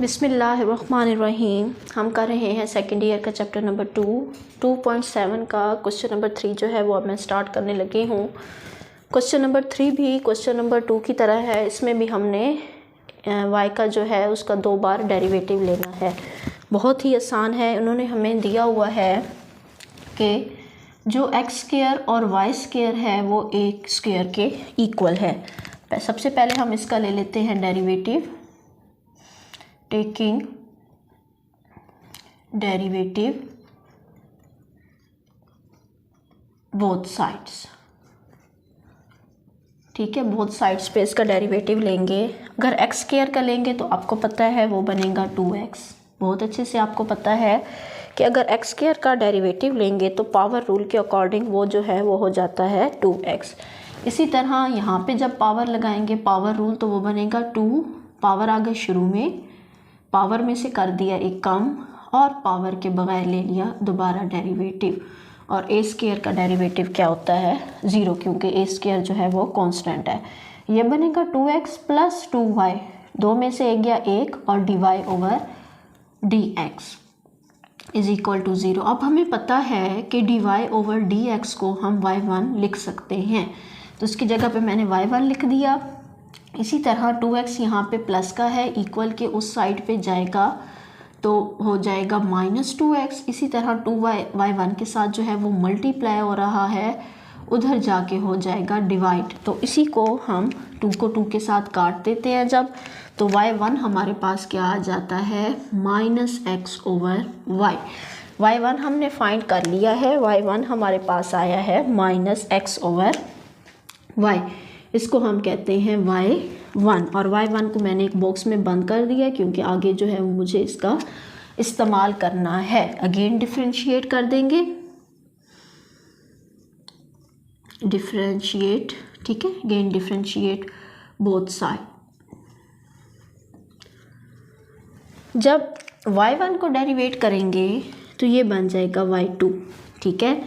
बिस्मिल्लाहिर्रहमानिर्रहीम। हम कर रहे हैं सेकेंड ईयर का चैप्टर नंबर 2.7 का क्वेश्चन नंबर 3 जो है वो अब मैं स्टार्ट करने लगी हूँ। क्वेश्चन नंबर 3 भी क्वेश्चन नंबर 2 की तरह है। इसमें भी हमने y का जो है उसका 2 बार डेरिवेटिव लेना है। बहुत ही आसान है। उन्होंने हमें दिया हुआ है कि जो एक्स स्क्वायर और वाई स्क्वायर है वो एक स्क्वायर के इक्वल है। सबसे पहले हम इसका ले लेते हैं derivative. Taking derivative both sides, ठीक है। बोथ साइड्स पे इसका डेरिवेटिव लेंगे। अगर एक्स स्क्वायर का लेंगे तो आपको पता है वो बनेगा 2x। बहुत अच्छे से आपको पता है कि अगर एक्स स्क्वायर का डेरिवेटिव लेंगे तो पावर रूल के अकॉर्डिंग वो जो है वो हो जाता है 2x। इसी तरह यहाँ पे जब पावर लगाएंगे पावर रूल तो वो बनेगा 2, पावर आ गई शुरू में, पावर में से कर दिया एक कम और पावर के बगैर ले लिया दोबारा डेरिवेटिव। और ए स्क्वायर का डेरिवेटिव क्या होता है 0, क्योंकि ए स्क्वायर जो है वो कांस्टेंट है। ये बनेगा 2x प्लस 2y, दो में से एक गया एक और dy over dx is equal to 0। अब हमें पता है कि dy ओवर dx को हम y1 लिख सकते हैं, तो इसकी जगह पे मैंने y1 लिख दिया। इसी तरह 2x यहाँ पे प्लस का है, इक्वल के उस साइड पे जाएगा तो हो जाएगा -2x। इसी तरह 2y y1 के साथ जो है वो मल्टीप्लाई हो रहा है, उधर जाके हो जाएगा डिवाइड। तो इसी को हम 2 को 2 के साथ काट देते हैं जब, तो y1 हमारे पास क्या आ जाता है -x ओवर y। y1 हमने फाइंड कर लिया है, y1 हमारे पास आया है -x ओवर y। इसको हम कहते हैं y1 और y1 को मैंने एक बॉक्स में बंद कर दिया क्योंकि आगे जो है वो मुझे इसका इस्तेमाल करना है। अगेन डिफरेंशिएट कर देंगे, डिफरेंशिएट, ठीक है। Again differentiate both side. जब y1 को डेरिवेट करेंगे तो ये बन जाएगा y2, ठीक है।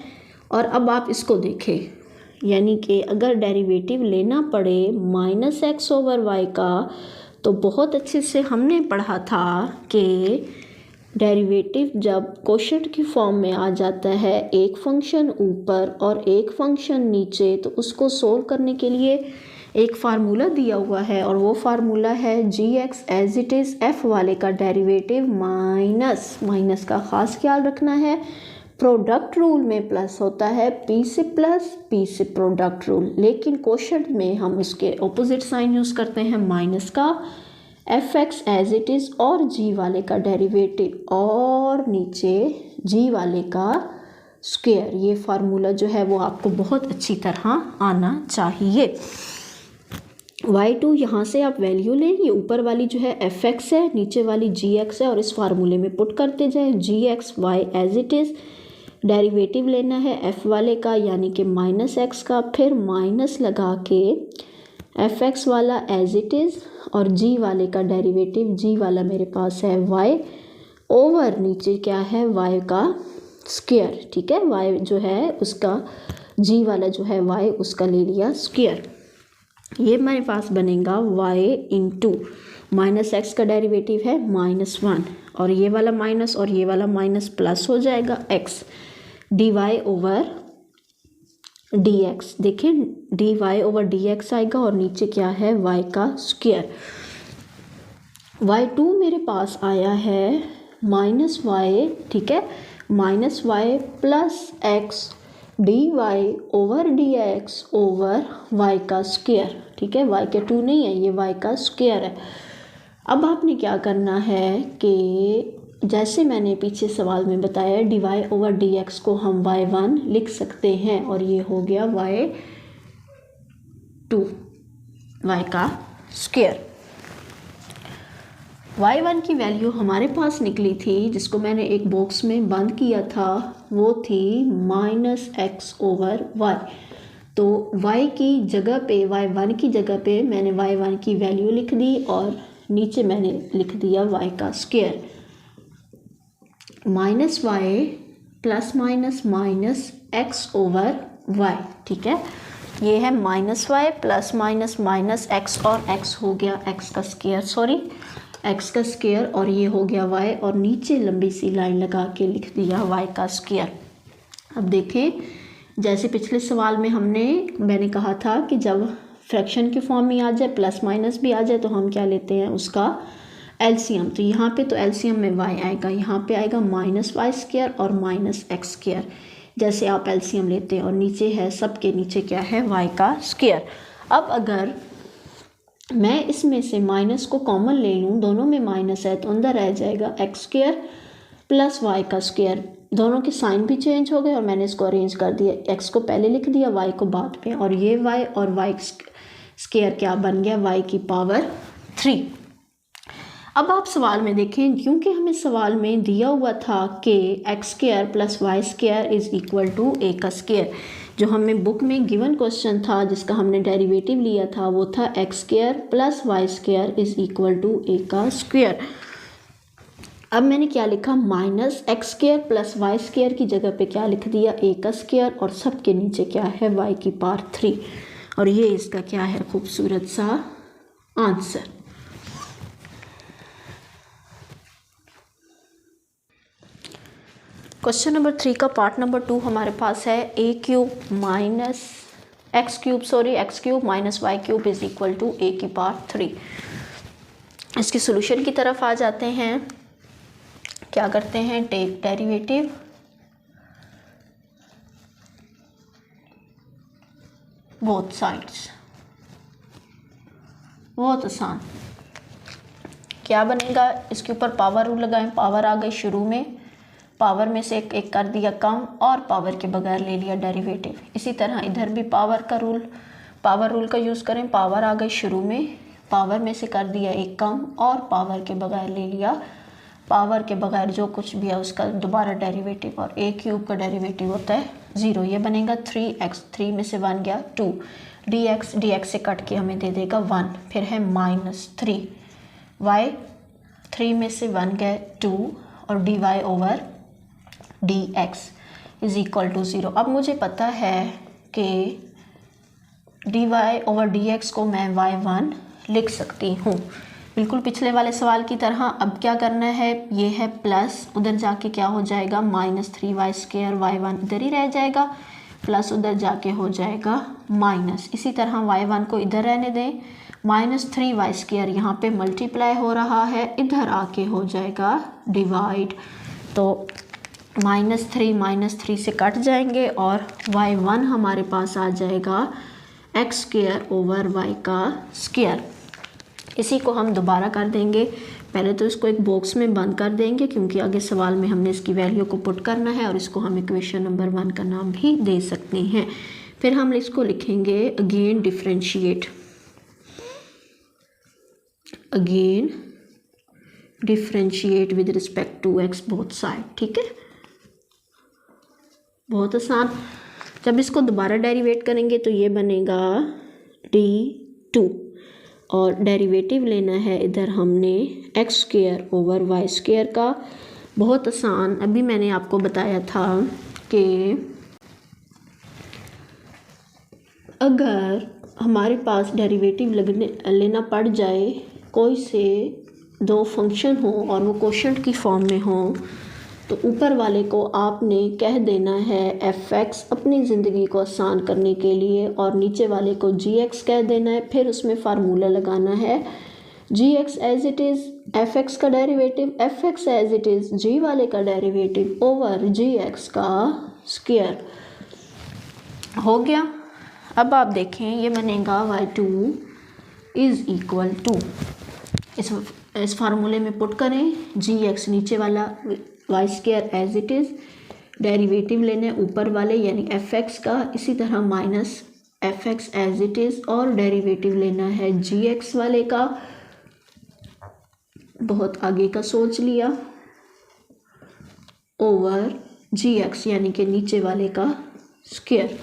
और अब आप इसको देखें, यानी कि अगर डेरिवेटिव लेना पड़े -x ओवर y का, तो बहुत अच्छे से हमने पढ़ा था कि डेरिवेटिव जब कोशेंट की फॉर्म में आ जाता है, एक फंक्शन ऊपर और एक फंक्शन नीचे, तो उसको सोल्व करने के लिए एक फार्मूला दिया हुआ है और वो फार्मूला है gx as it is f वाले का डेरिवेटिव माइनस का ख़ास ख्याल रखना है। प्रोडक्ट रूल में प्लस होता है p से प्लस, p से प्रोडक्ट रूल, लेकिन कोशेंट में हम इसके ऑपोजिट साइन यूज़ करते हैं माइनस का, fx एज इट इज़ और g वाले का डेरिवेटिव और नीचे g वाले का स्क्वायर। ये फार्मूला जो है वो आपको बहुत अच्छी तरह आना चाहिए। y2 यहाँ से आप वैल्यू लें, ये ऊपर वाली जो है fx है, नीचे वाली gx है और इस फार्मूले में पुट करते जाए gx y as it is. Derivative लेना है f वाले का यानी कि -x का, फिर माइनस लगा के fx वाला एज इट इज़ और g वाले का डेरिवेटिव, g वाला मेरे पास है y ओवर नीचे क्या है y का स्क्वायर, ठीक है। y जो है उसका, g वाला जो है y उसका ले लिया स्क्वायर। ये मेरे पास बनेगा y इंटू -x का डेरिवेटिव है -1 और ये वाला माइनस और ये वाला माइनस प्लस हो जाएगा x dy ओवर dx। देखें dy ओवर dx आएगा और नीचे क्या है y का स्क्वायर। y2 मेरे पास आया है -y, ठीक है, -y plus x dy over dx over y का स्क्वायर, ठीक है। y के 2 नहीं है, ये y का स्क्वायर है। अब आपने क्या करना है कि जैसे मैंने पीछे सवाल में बताया dy ओवर dx को हम y1 लिख सकते हैं और ये हो गया y2, y का स्क्वायर। y1 की वैल्यू हमारे पास निकली थी, जिसको मैंने एक बॉक्स में बंद किया था, वो थी -x ओवर y। तो y की जगह पे, y1 की जगह पे मैंने y1 की वैल्यू लिख दी और नीचे मैंने लिख दिया y का square. -y plus minus x over y, ठीक है। ये है -y प्लस माइनस x और x हो गया x का स्क्वायर, सॉरी एक्स का स्क्वायर और ये हो गया वाई, और नीचे लंबी सी लाइन लगा के लिख दिया वाई का स्क्वायर। अब देखें, जैसे पिछले सवाल में मैंने कहा था कि जब फ्रैक्शन के फॉर्म में आ जाए, प्लस माइनस भी आ जाए, तो हम क्या लेते हैं, उसका एलसीएम। तो यहाँ पे तो एलसीएम में वाई आएगा, यहाँ पे आएगा माइनस वाई स्क्वायर और माइनस एक्स स्क्वायर, जैसे आप एलसीएम लेते हैं, और नीचे है, सबके नीचे क्या है, वाई का स्क्वायर। अब अगर मैं इसमें से माइनस को कॉमन ले लूँ, दोनों में माइनस है, तो अंदर रह जाएगा एक्स स्क्वायर प्लस वाई का स्क्वायर। दोनों के साइन भी चेंज हो गए और मैंने इसको अरेंज कर दिया, एक्स को पहले लिख दिया, वाई को बाद में, और ये वाई और वाई स्क्वायर क्या बन गया, वाई की पावर 3। अब आप सवाल में देखें, क्योंकि हमें सवाल में दिया हुआ था कि X square plus Y square is equal to A का स्क्वायर, जो हमें बुक में गिवन क्वेश्चन था जिसका हमने डेरिवेटिव लिया था, वो था X square plus Y square is equal to A का स्क्वायर। अब मैंने क्या लिखा, minus X square plus Y square की जगह पे क्या लिख दिया, ए का स्क्वायर, और सब के नीचे क्या है, वाई की पावर 3, और ये इसका क्या है, खूबसूरत सा आंसर। क्वेश्चन नंबर 3 का पार्ट नंबर 2 हमारे पास है, X cube minus Y cube is equal to A की पावर 3। इसके सोल्यूशन की तरफ आ जाते हैं। क्या करते हैं, टेक डेरिवेटिव बोथ साइड्स, बहुत आसान। क्या बनेगा, इसके ऊपर पावर रूल लगाएं, पावर आ गई शुरू में, पावर में से एक कर दिया कम और पावर के बगैर ले लिया डेरिवेटिव। इसी तरह इधर भी पावर रूल का यूज़ करें, पावर आ गई शुरू में, पावर में से कर दिया एक कम और पावर के बगैर ले लिया, पावर के बगैर जो कुछ भी है उसका दोबारा डेरिवेटिव, और ए क्यूब का डेरिवेटिव होता है 0। ये बनेगा 3x, 3 में से 1 गया 2, dx से कट के हमें दे देगा 1। फिर है माइनस 3y, 3 में से 1 गया 2, और dy over dx is equal to 0। अब मुझे पता है कि dy ओवर dx को मैं y1 लिख सकती हूँ, बिल्कुल पिछले वाले सवाल की तरह। अब क्या करना है, ये है प्लस, उधर जाके क्या हो जाएगा, माइनस 3y स्क्वायर, y1 इधर ही रह जाएगा, प्लस उधर जाके हो जाएगा माइनस। इसी तरह y1 को इधर रहने दें, माइनस 3y स्क्वायर यहाँ पे मल्टीप्लाई हो रहा है, इधर आके हो जाएगा डिवाइड, तो माइनस 3 से कट जाएंगे और y1 हमारे पास आ जाएगा एक्स स्क्वायर ओवर वाई का स्क्वायर। इसी को हम दोबारा कर देंगे, पहले तो इसको एक बॉक्स में बंद कर देंगे क्योंकि आगे सवाल में हमने इसकी वैल्यू को पुट करना है, और इसको हम इक्वेशन नंबर 1 का नाम भी दे सकते हैं। फिर हम इसको लिखेंगे again differentiate with respect to x both side. ठीक है, बहुत आसान। जब इसको दोबारा डेरिवेट करेंगे तो ये बनेगा d2, और डेरिवेटिव लेना है इधर हमने x square over y square का। बहुत आसान। अभी मैंने आपको बताया था कि अगर हमारे पास डेरिवेटिव लेना पड़ जाए, कोई से दो फंक्शन हो और वो कोशेंट की फॉर्म में हो, तो ऊपर वाले को आपने कह देना है fx अपनी ज़िंदगी को आसान करने के लिए, और नीचे वाले को gx कह देना है। फिर उसमें फार्मूला लगाना है gx as it is fx का derivative, fx as it is g वाले का डेरिवेटिव ओवर gx का स्क्वायर। हो गया। अब आप देखें, ये बनेगा y2 इज़ इक्वल टू, इस फार्मूले में पुट करें, gx नीचे वाला y square as it is, derivative लेने ऊपर वाले यानी fx का, इसी तरह minus fx as it is, और डेरिवेटिव लेना है gx वाले का, बहुत आगे का सोच लिया, ओवर gx यानी कि नीचे वाले का स्क्वायर।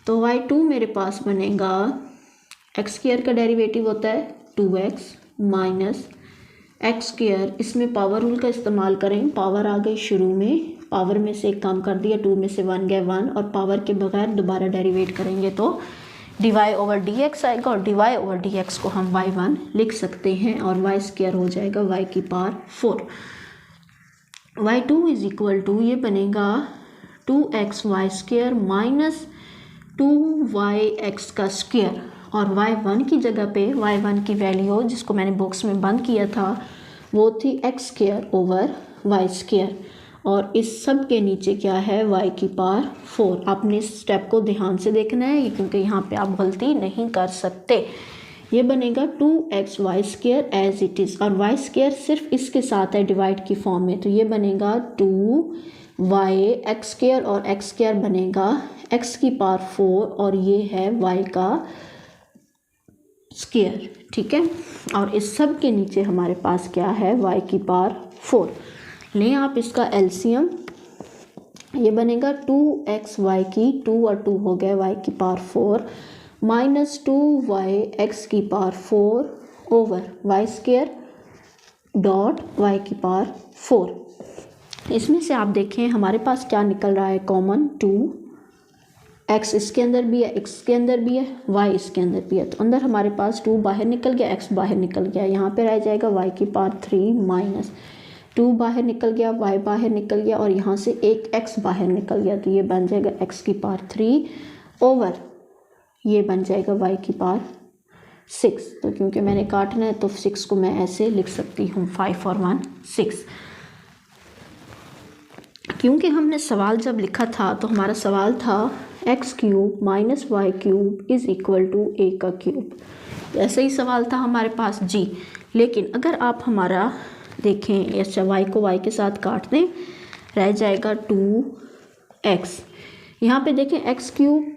तो y2 मेरे पास बनेगा, एक्स स्क्वायर का डेरिवेटिव होता है 2x माइनस एक्स स्क्वायर, इसमें पावर रूल का इस्तेमाल करें, पावर आ गई शुरू में, पावर में से एक काम कर दिया, 2 में से 1 गया 1, और पावर के बगैर दोबारा डेरिवेट करेंगे तो dy ओवर dx आएगा और dy ओवर dx को हम y1 लिख सकते हैं और y स्क्वायर हो जाएगा y की power 4। y2 is equal to ये बनेगा 2xy स्क्वायर माइनस 2yx का स्क्वायर और y1 की जगह पे y1 की वैल्यू जिसको मैंने बॉक्स में बंद किया था वो थी x square over y square और इस सब के नीचे क्या है y की पावर 4। आपने इस स्टेप को ध्यान से देखना है क्योंकि यहाँ पे आप गलती नहीं कर सकते। ये बनेगा 2xy square as it is और y स्क्वायर सिर्फ इसके साथ है डिवाइड की फॉर्म में, तो ये बनेगा 2y x स्क्वायर और x स्क्वायर बनेगा x की पावर 4 और ये है y का स्क्वायर। ठीक है, और इस सब के नीचे हमारे पास क्या है y की पावर 4। लें आप इसका एलसीएम, ये बनेगा 2xy की 2 और 2 हो गया y की पावर 4 माइनस 2yx की power 4 over y square dot y की पावर 4। इसमें से आप देखें हमारे पास क्या निकल रहा है कॉमन, 2x इसके अंदर भी है, x के अंदर भी है, y इसके अंदर भी है, तो अंदर हमारे पास 2 बाहर निकल गया, x बाहर निकल गया, यहाँ पे रह जाएगा y की पावर 3 माइनस 2 बाहर निकल गया, y बाहर निकल गया और यहाँ से एक x बाहर निकल गया, तो ये बन जाएगा x की पावर 3 ओवर ये बन जाएगा y की पावर 6। तो क्योंकि मैंने काटना है तो 6 को मैं ऐसे लिख सकती हूँ 5 और 1 6। क्योंकि हमने सवाल जब लिखा था तो हमारा सवाल था x cube minus Y cube is equal to a का क्यूब, ऐसा ही सवाल था हमारे पास जी। लेकिन अगर आप हमारा देखें ऐसा y को y के साथ काट दें रह जाएगा 2x, यहाँ पे देखें x क्यूब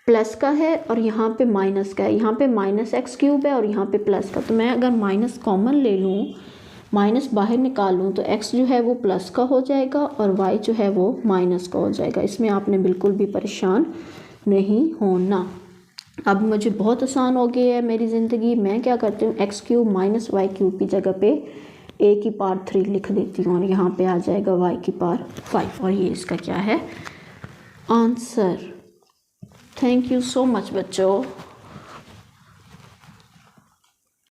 प्लस का है और यहाँ पे माइनस का है, यहाँ पे माइनस एक्स क्यूब है और यहाँ पे प्लस का, तो मैं अगर माइनस कॉमन ले लूँ, माइनस बाहर निकालूँ तो x जो है वो प्लस का हो जाएगा और y जो है वो माइनस का हो जाएगा। इसमें आपने बिल्कुल भी परेशान नहीं होना। अब मुझे बहुत आसान हो गई है मेरी ज़िंदगी। मैं क्या करती हूँ, x cube minus Y cube की जगह पे a की पावर 3 लिख देती हूँ और यहाँ पे आ जाएगा y की पावर 5 और ये इसका क्या है answer. Thank you so much बच्चों।